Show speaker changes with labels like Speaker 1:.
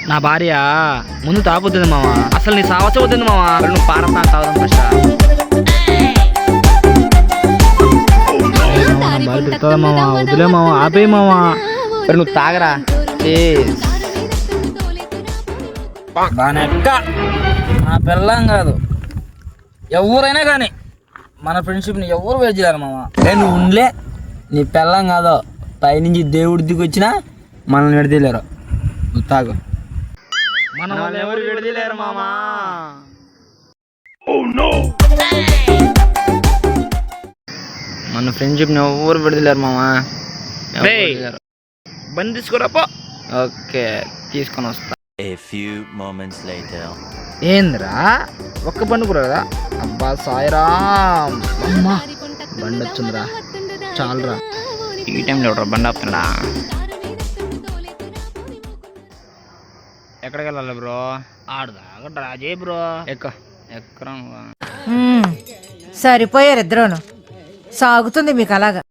Speaker 1: నా భార్య ముందు తాగుతుంది మామ, అసలు నీ సావచ్చవుతుంది మామ. నువ్వు పారతా తాగుదాం ఫస్ట్. మామ వదిలే మామ, ఆపే మామ. నువ్వు తాగరా.
Speaker 2: బానెక్క నా పెళ్ళం కాదు, ఎవరైనా కానీ మన ఫ్రెండ్షిప్ని ఎవరు వేస్ట్ చేయలేరు మామ. నువ్వు ఉండలే, నీ పెళ్ళం కాదు, పైనుంచి దేవుడి దిగి వచ్చినా మనల్ని విడదీయలేరు. నువ్వు తాగు.
Speaker 1: మన వాళ్ళు ఎవరు విడదీయలేరు మామ.
Speaker 2: మన ఫ్రెండ్షిప్ని ఎవరు విడదీయలేరు మామ.
Speaker 1: బండి తీసుకురాపో.
Speaker 2: ఓకే, తీసుకొని వస్తా.
Speaker 3: A few moments later.
Speaker 1: ఏంద్రా ఒక్క బండి కూడా కదా? అబ్బా సాయిరామ్, అమ్మా బండి వచ్చిందిరా, చాలరా.
Speaker 2: ఈ టైంలో ఎవరు బండి ఆపుతున్నా? ఎక్కడికి వెళ్ళాలి బ్రో?
Speaker 1: ఆడదాకా డ్రా చేయి బ్రో.
Speaker 2: ఎక్కరా నువ్వు?
Speaker 4: సరిపోయారు ఇద్దరును. సాగుతుంది మీకు అలాగా.